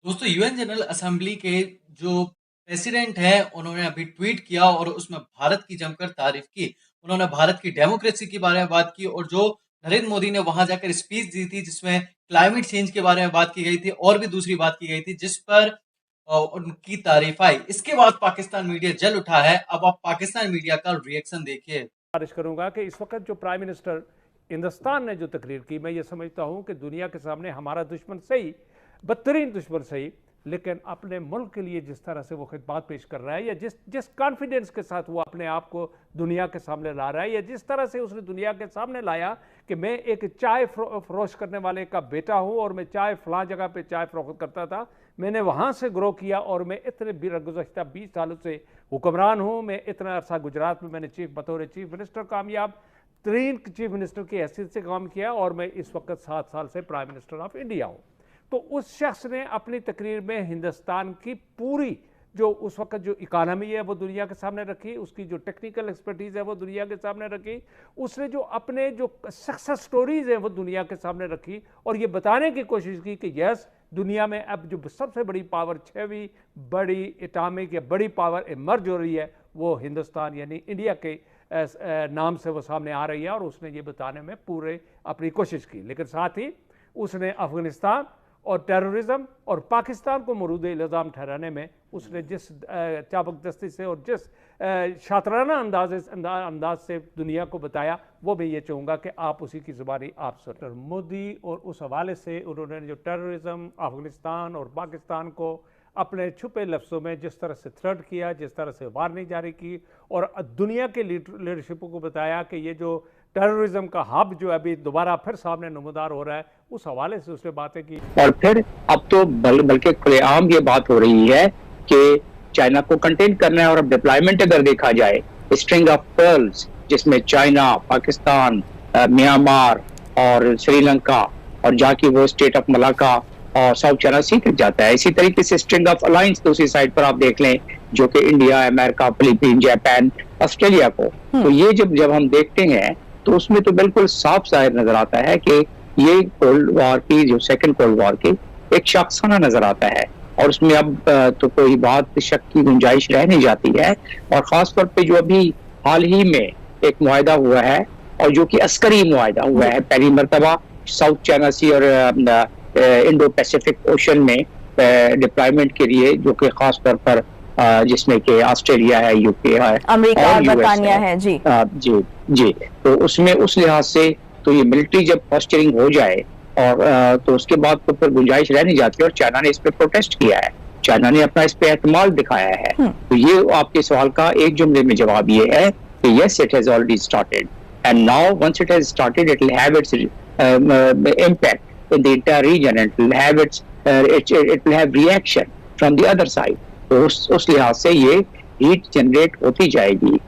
दोस्तों UN general assembly के जो प्रेसिडेंट हैं उन्होंने अभी ट्वीट किया और उसमें भारत की जमकर तारीफ की। उन्होंने भारत की डेमोक्रेसी के बारे में बात की और जो नरेंद्र मोदी ने वहां जाकर स्पीच दी थी जिसमें क्लाइमेट चेंज के बारे में बात की गई थी और भी दूसरी बात की गई थी जिस पर उनकी तारीफ आई। इसके बाद पाकिस्तान मीडिया जल उठा है। अब आप पाकिस्तान मीडिया का रिएक्शन देखिए। गुजारिश करूंगा कि इस वक्त जो प्राइम मिनिस्टर हिंदुस्तान ने जो तकरीर की, मैं ये समझता हूं कि दुनिया के सामने हमारा दुश्मन सही, बदतरीन दुश्मन सही, लेकिन अपने मुल्क के लिए जिस तरह से वो खिदमत पेश कर रहा है या जिस जिस कॉन्फिडेंस के साथ वो अपने आप को दुनिया के सामने ला रहा है या जिस तरह से उसने दुनिया के सामने लाया कि मैं एक चाय फरोश करने वाले का बेटा हूं और मैं चाय फलां जगह पे चाय फरोख्त करता था, मैंने वहाँ से ग्रो किया और मैं इतने गुज़श्ता 20 सालों से हुक्मरान हूँ। मैं इतना अरसा गुजरात में मैंने बतौर चीफ मिनिस्टर कामयाब तरीन चीफ मिनिस्टर की हैसियत से काम किया और मैं इस वक्त 7 साल से प्राइम मिनिस्टर ऑफ इंडिया हूँ। तो उस शख्स ने अपनी तकरीर में हिंदुस्तान की पूरी जो उस वक्त जो इकानमी है वो दुनिया के सामने रखी, उसकी जो टेक्निकल एक्सपर्टीज़ है वो दुनिया के सामने रखी, उसने जो अपने जो सक्सेस स्टोरीज़ हैं वो दुनिया के सामने रखी और ये बताने की कोशिश की कि यस, दुनिया में अब जो सबसे बड़ी पावर, 6वीं बड़ी एटॉमिक या बड़ी पावर इमर्ज हो रही है वो हिंदुस्तान यानी इंडिया के नाम से वो सामने आ रही है और उसने ये बताने में पूरे अपनी कोशिश की। लेकिन साथ ही उसने अफगानिस्तान और टेररिज्म और पाकिस्तान को मरूद इल्ज़ाम ठहराने में उसने जिस चाबकदस्ती से और जिस शातराना अंदाज से दुनिया को बताया, वो मैं ये चाहूँगा कि आप उसी की ज़ुबानी आप सुन। मोदी और उस हवाले से उन्होंने जो टेररिज्म, अफगानिस्तान और पाकिस्तान को अपने छुपे लफ्ज़ों में जिस तरह से थ्रेट किया, जिस तरह से वार्निंग जारी की और दुनिया के लीडरशिप को बताया कि ये जो टेररिज्म का हब जो अभी दोबारा फिर सामने नमूदार हो रहा है, उस हवाले से उसने बातें की। और फिर अब तो बल्कि खुलेआम ये बात हो रही है कि चाइना को कंटेन करना है और अब डिप्लॉयमेंट अगर देखा जाए, स्ट्रिंग ऑफ पर्ल्स जिसमें चाइना, पाकिस्तान, म्यांमार और श्रीलंका और जाके वो स्टेट ऑफ मलाका और साउथ चाइना सी तक जाता है। इसी तरीके से स्ट्रिंग ऑफ अलायंस दूसरी साइड पर आप देख लें, जो कि India, America, Philippine, Japan, Australia को। तो ये जब हम देखते हैं तो उसमें तो बिल्कुल साफ जाहिर नजर आता है कि ये कोल्ड वॉर की, जो सेकंड कोल्ड वॉर की एक शख्साना नजर आता है और उसमें अब तो कोई बात शक की गुंजाइश रह नहीं जाती है। और खास तौर पे जो अभी हाल ही में एक मुआहदा हुआ है और जो कि अस्करी मुआहदा हुआ है, पहली मरतबा साउथ चाइना सी और इंडो पैसिफिक ओशन में डिप्लॉयमेंट के लिए, जो कि खास तौर पर जिसमें कि ऑस्ट्रेलिया है, यूके है, अमेरिका और बरतानिया है। जी जी। तो उसमें उस लिहाज से तो ये मिलिट्री जब पोस्चरिंग हो जाए और तो उसके बाद तो फिर गुंजाइश रह नहीं जाती और चाइना ने इस पे प्रोटेस्ट किया है, चाइना ने अपना इस पे एतमाल दिखाया है। तो ये आपके सवाल का एक जुमले में जवाब ये है कि yes, it has already started and now once it has started it will have its impact in the entire region and it will have it will have reaction from the other side. तो उस लिहाज से ये heat generate होती जाएगी